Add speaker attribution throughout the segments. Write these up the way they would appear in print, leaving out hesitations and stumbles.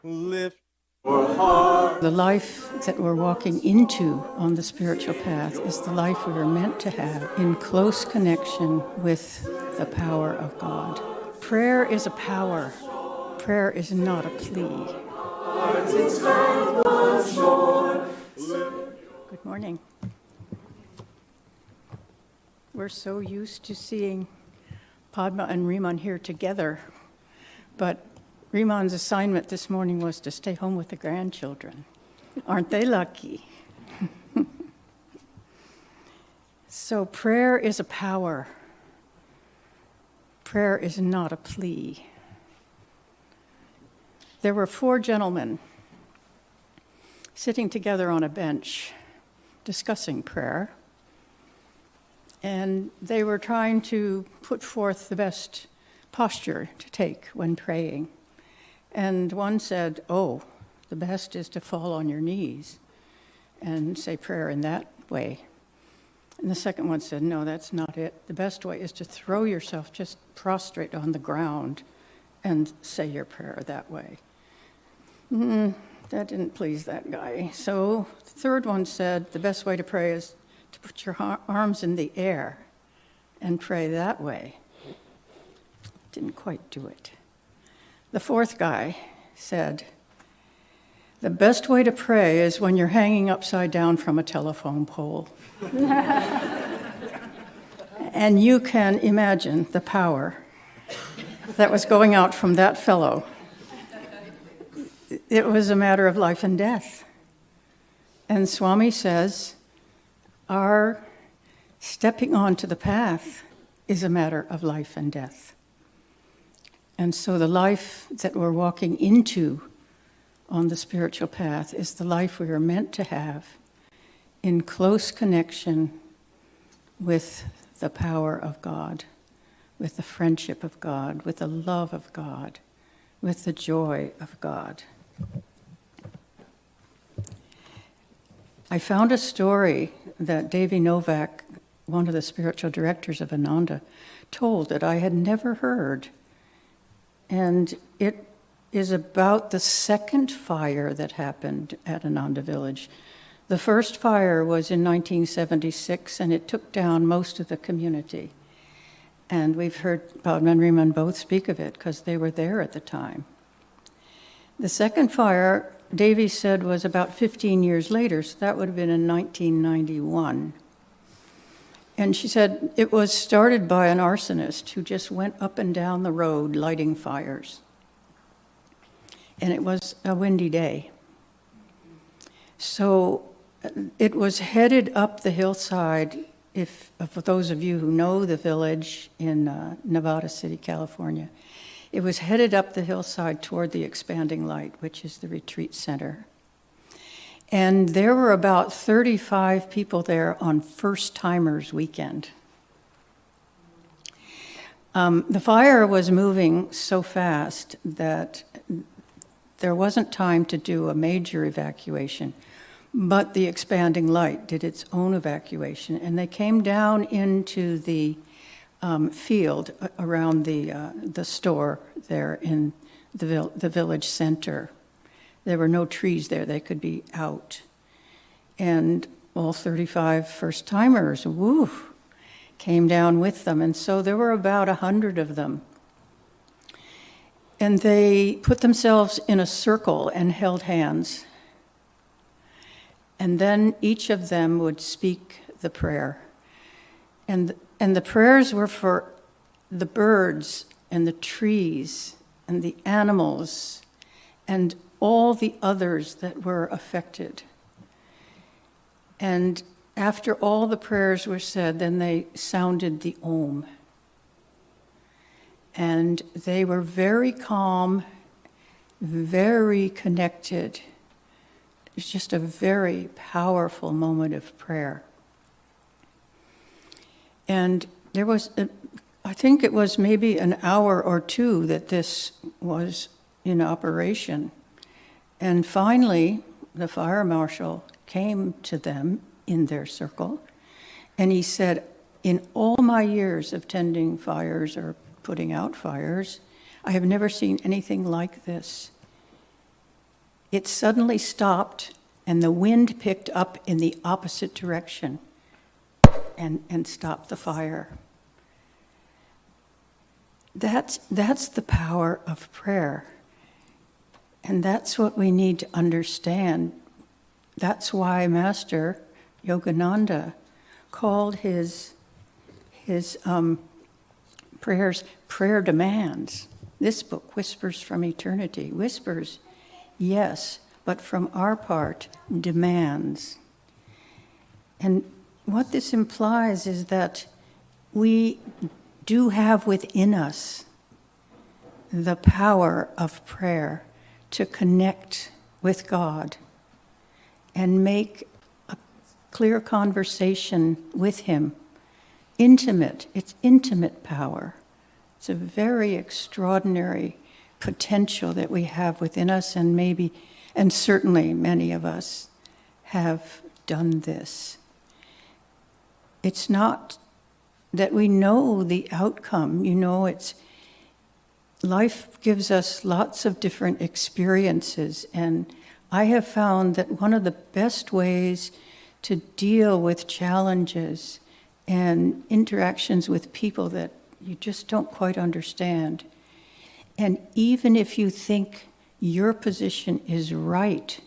Speaker 1: lift.
Speaker 2: The life that we're walking into on the spiritual path is the life we were meant to have in close connection with the power of God. Prayer is a power. Prayer is not a plea. Good morning. We're so used to seeing Padma and Riman here together, but Riman's assignment this morning was to stay home with the grandchildren. Aren't they lucky? So prayer is a power. Prayer is not a plea. There were 4 gentlemen sitting together on a bench discussing prayer, and they were trying to put forth the best posture to take when praying. And one said, "Oh, the best is to fall on your knees and say prayer in that way." And the second one said, "No, that's not it. The best way is to throw yourself just prostrate on the ground and say your prayer that way." That didn't please that guy. So the third one said, "The best way to pray is to put your arms in the air and pray that way." Didn't quite do it. The fourth guy said, "The best way to pray is when you're hanging upside down from a telephone pole." And you can imagine the power that was going out from that fellow. It was a matter of life and death. And Swami says, our stepping onto the path is a matter of life and death. And so the life that we're walking into on the spiritual path is the life we are meant to have in close connection with the power of God, with the friendship of God, with the love of God, with the joy of God. I found a story that Devi Novak, one of the spiritual directors of Ananda, told that I had never heard. And it is about the second fire that happened at Ananda Village. The first fire was in 1976, and it took down most of the community. And we've heard Padma and Riman both speak of it because they were there at the time. The second fire, Devi said, was about 15 years later, so that would have been in 1991. And she said it was started by an arsonist who just went up and down the road lighting fires. And it was a windy day. So it was headed up the hillside, for those of you who know the village in Nevada City, California, it was headed up the hillside toward the Expanding Light, which is the retreat center. And there were about 35 people there on First Timers Weekend. The fire was moving so fast that there wasn't time to do a major evacuation, but the Expanding Light did its own evacuation, and they came down into the field around the store there in the village center. There were no trees there, they could be out. And all 35 first-timers, came down with them. And so there were about 100 of them. And they put themselves in a circle and held hands. And then each of them would speak the prayer. And the prayers were for the birds and the trees and the animals and all the others that were affected. And after all the prayers were said, then they sounded the Om. And they were very calm, very connected. It was just a very powerful moment of prayer. And there was, I think it was maybe an hour or two that this was in operation. And finally, the fire marshal came to them in their circle, and he said, "In all my years of tending fires or putting out fires, I have never seen anything like this. it suddenly stopped and the wind picked up in the opposite direction and stopped the fire. That's the power of prayer. And that's what we need to understand. That's why Master Yogananda called his prayers prayer demands. This book, Whispers from Eternity, whispers, yes, but from our part, demands. And what this implies is that we do have within us the power of prayer to connect with God and make a clear conversation with Him. Intimate, it's intimate power. It's a very extraordinary potential that we have within us, and certainly many of us have done this. It's not that we know the outcome, it's life gives us lots of different experiences, and I have found that one of the best ways to deal with challenges and interactions with people that you just don't quite understand, and even if you think your position is right,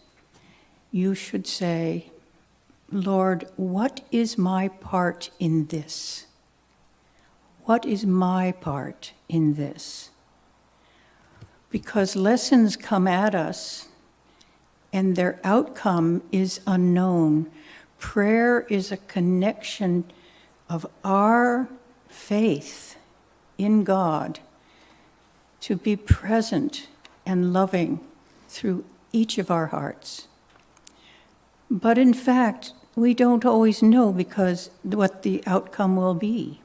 Speaker 2: you should say, Lord, what is my part in this? What is my part in this? Because lessons come at us and their outcome is unknown. Prayer is a connection of our faith in God to be present and loving through each of our hearts. But in fact, we don't always know because what the outcome will be.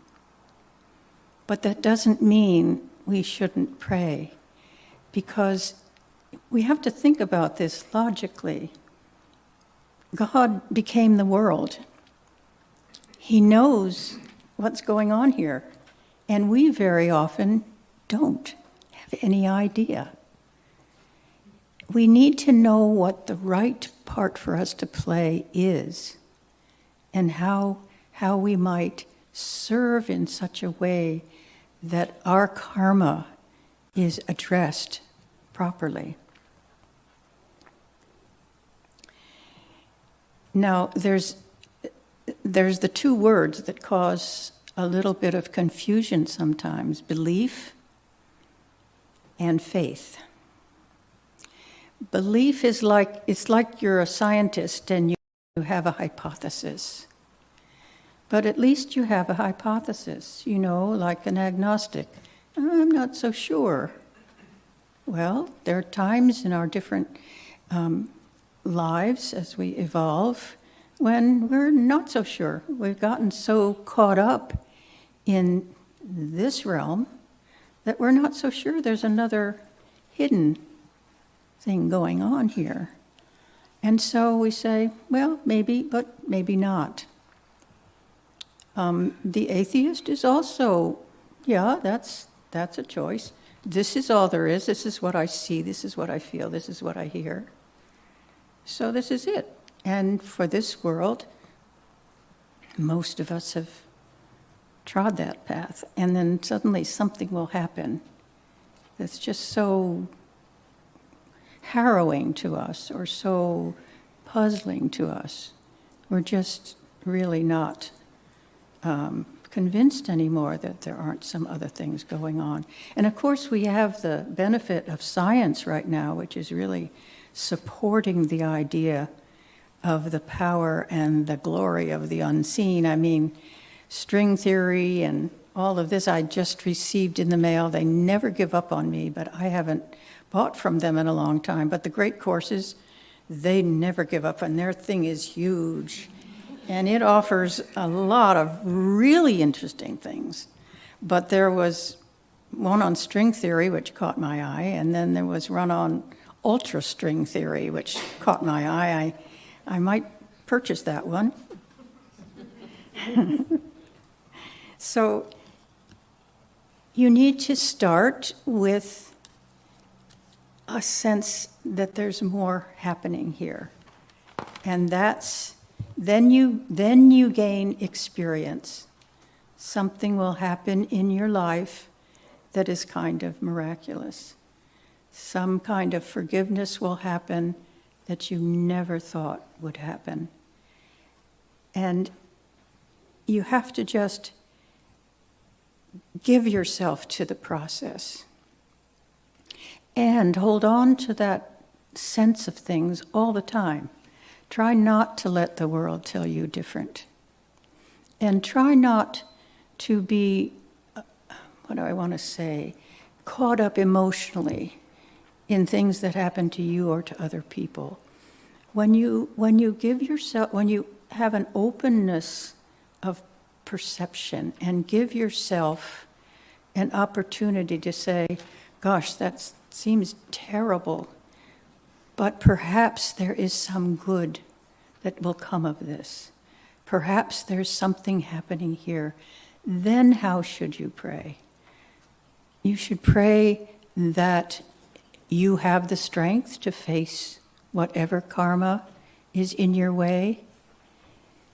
Speaker 2: But that doesn't mean we shouldn't pray, because we have to think about this logically. God became the world. He knows what's going on here, and we very often don't have any idea. We need to know what the right part for us to play is, and how we might serve in such a way that our karma is addressed properly. Now, there's the two words that cause a little bit of confusion sometimes: belief and faith. Belief is it's like you're a scientist and you have a hypothesis. But at least you have a hypothesis, like an agnostic. I'm not so sure. Well, there are times in our different lives as we evolve when we're not so sure. We've gotten so caught up in this realm that we're not so sure there's another hidden thing going on here. And so we say, well, maybe, but maybe not. The atheist is also, that's a choice. This is all there is. This is what I see. This is what I feel. This is what I hear. So this is it. And for this world, most of us have trod that path. And then suddenly something will happen that's just so harrowing to us or so puzzling to us. We're just really not convinced anymore that there aren't some other things going on. And of course, we have the benefit of science right now, which is really supporting the idea of the power and the glory of the unseen. I mean, string theory and all of this I just received in the mail. They never give up on me, but I haven't bought from them in a long time. But the great courses, they never give up, and their thing is huge. And it offers a lot of really interesting things. But there was one on string theory, which caught my eye, and then there was one on ultra string theory, which caught my eye. I might purchase that one. So you need to start with a sense that there's more happening here. And then you gain experience. Something will happen in your life that is kind of miraculous. Some kind of forgiveness will happen that you never thought would happen. And you have to just give yourself to the process and hold on to that sense of things all the time. Try not to let the world tell you different. And try not to be, what do I want to say, caught up emotionally in things that happen to you or to other people. When you have an openness of perception and give yourself an opportunity to say, gosh, that seems terrible, but perhaps there is some good that will come of this. Perhaps there's something happening here. Then how should you pray? You should pray that you have the strength to face whatever karma is in your way,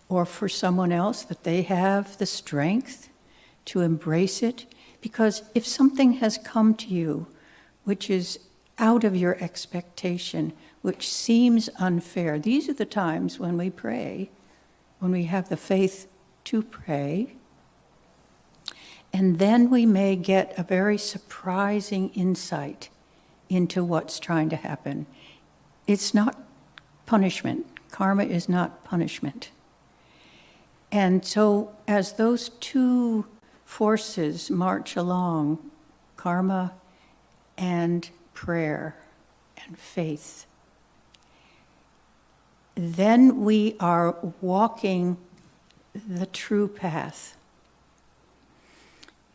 Speaker 2: or for someone else, that they have the strength to embrace it. Because if something has come to you which is out of your expectation, which seems unfair, these are the times when we pray, when we have the faith to pray, and then we may get a very surprising insight into what's trying to happen. It's not punishment. Karma is not punishment. And so as those two forces march along, karma and prayer and faith, then we are walking the true path.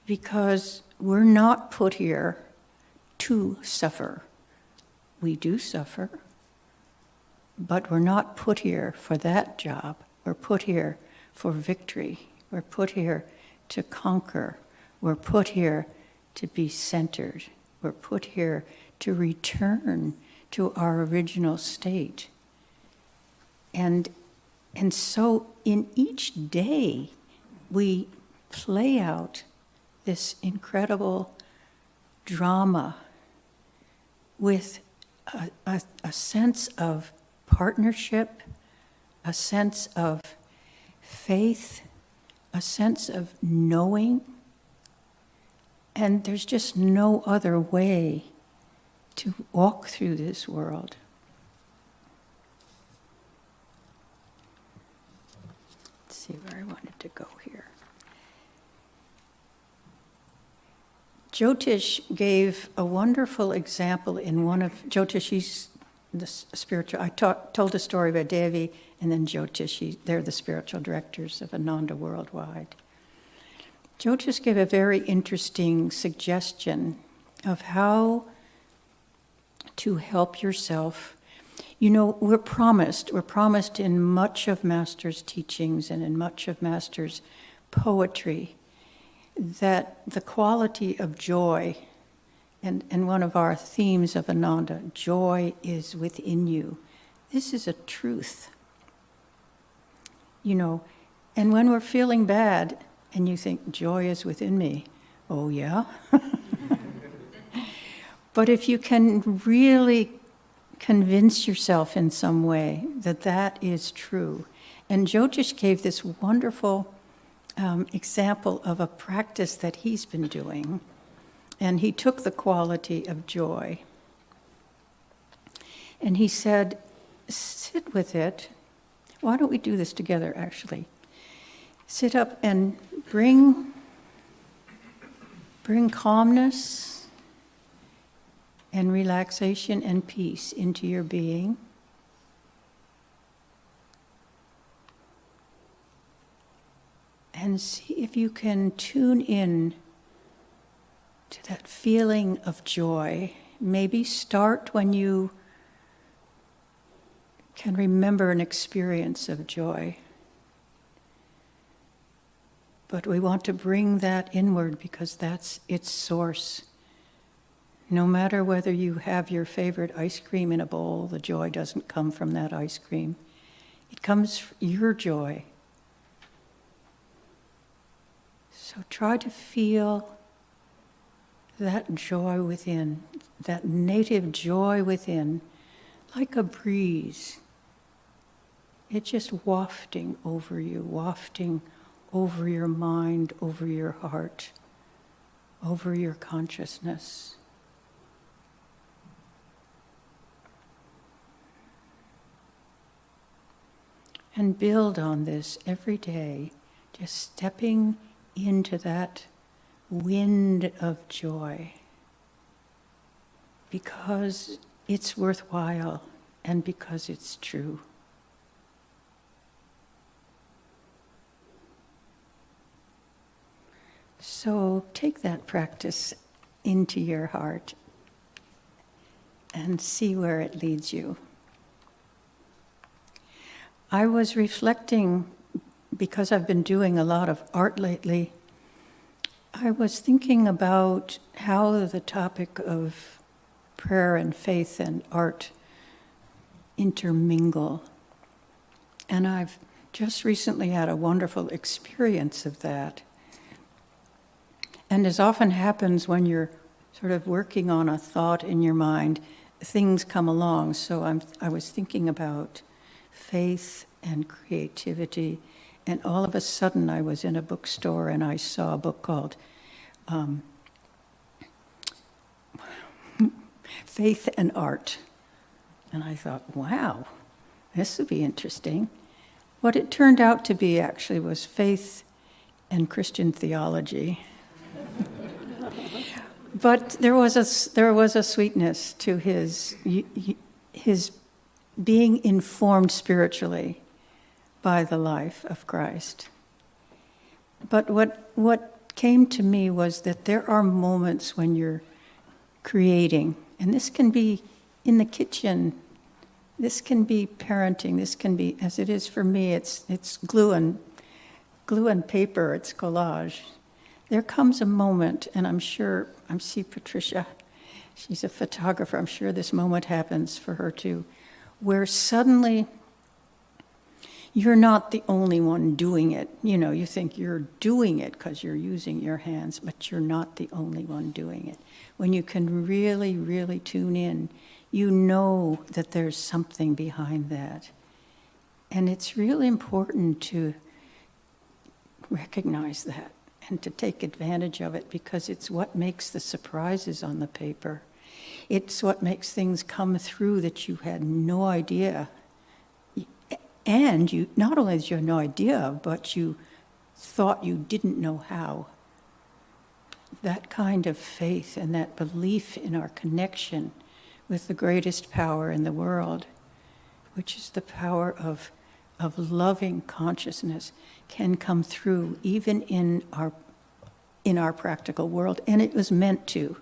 Speaker 2: Because we're not put here to suffer. We do suffer, but we're not put here for that job. We're put here for victory. We're put here to conquer. We're put here to be centered. We're put here to return to our original state. And so in each day, we play out this incredible drama with a sense of partnership, a sense of faith, a sense of knowing. And there's just no other way to walk through this world. Let's see where I wanted to go here. Jyotish gave a wonderful example in one of Jyotish. He's the spiritual. I told a story about Devi and then Jyotish. They're the spiritual directors of Ananda worldwide. Jyotish gave a very interesting suggestion of how to help yourself. You know, we're promised in much of Master's teachings and in much of Master's poetry that the quality of joy, and one of our themes of Ananda, joy is within you. This is a truth. You know, and when we're feeling bad and you think, joy is within me, oh yeah? But if you can really convince yourself in some way that that is true, and Jyotish gave this wonderful example of a practice that he's been doing, and he took the quality of joy and he said, sit with it. Why don't we do this together, actually? Sit up and bring calmness and relaxation and peace into your being. And see if you can tune in to that feeling of joy. Maybe start when you can remember an experience of joy. But we want to bring that inward because that's its source. No matter whether you have your favorite ice cream in a bowl, the joy doesn't come from that ice cream. It comes from your joy. So try to feel that joy within, that native joy within, like a breeze. It's just wafting over you, wafting over your mind, over your heart, over your consciousness. And build on this every day, just stepping into that wind of joy, because it's worthwhile and because it's true. So take that practice into your heart and see where it leads you. I was reflecting, because I've been doing a lot of art lately, I was thinking about how the topic of prayer and faith and art intermingle. And I've just recently had a wonderful experience of that. And as often happens when you're sort of working on a thought in your mind, things come along. So I was thinking about faith and creativity, and all of a sudden I was in a bookstore and I saw a book called Faith and Art. And I thought, wow, this would be interesting. What it turned out to be actually was faith and Christian theology. But there was a sweetness to his being informed spiritually by the life of Christ. But what came to me was that there are moments when you're creating, and this can be in the kitchen, this can be parenting, this can be, as it is for me, it's glue and paper, it's collage. There comes a moment, and I see Patricia, she's a photographer, I'm sure this moment happens for her too, where suddenly you're not the only one doing it. You know, you think you're doing it because you're using your hands, but you're not the only one doing it. When you can really, really tune in, you know that there's something behind that. And it's really important to recognize that and to take advantage of it, because it's what makes the surprises on the paper. It's what makes things come through that you had no idea. And you not only did you have no idea, but you thought you didn't know how. That kind of faith and that belief in our connection with the greatest power in the world, which is the power of loving consciousness, can come through even in our practical world. And it was meant to.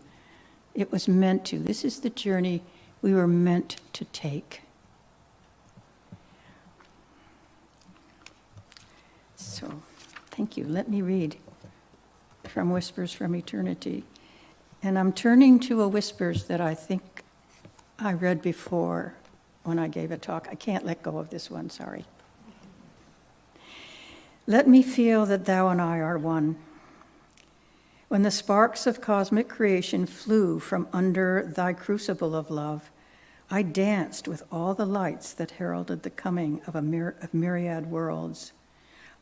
Speaker 2: It was meant to. This is the journey we were meant to take. So, thank you. Let me read from Whispers from Eternity. And I'm turning to a Whispers that I think I read before when I gave a talk. I can't let go of this one, sorry. Let me feel that thou and I are one. When the sparks of cosmic creation flew from under thy crucible of love, I danced with all the lights that heralded the coming of myriad worlds.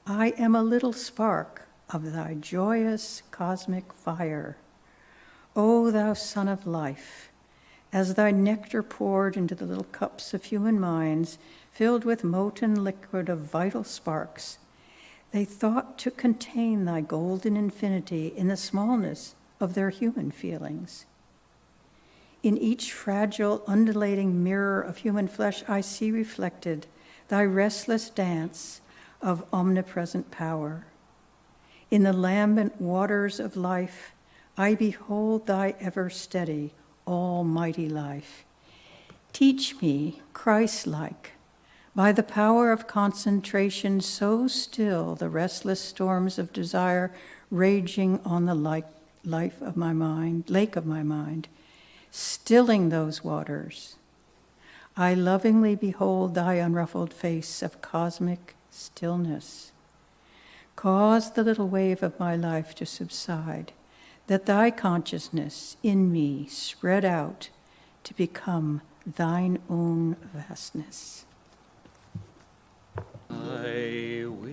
Speaker 2: I am a little spark of thy joyous cosmic fire. O thou Son of Life, as thy nectar poured into the little cups of human minds, filled with molten liquid of vital sparks, they thought to contain thy golden infinity in the smallness of their human feelings. In each fragile, undulating mirror of human flesh, I see reflected thy restless dance of omnipresent power. In the lambent waters of life, I behold thy ever steady, almighty life. Teach me, Christ-like, by the power of concentration, so still the restless storms of desire raging on the lake of my mind, stilling those waters. I lovingly behold thy unruffled face of cosmic stillness. Cause the little wave of my life to subside, that thy consciousness in me spread out to become thine own vastness.
Speaker 1: I will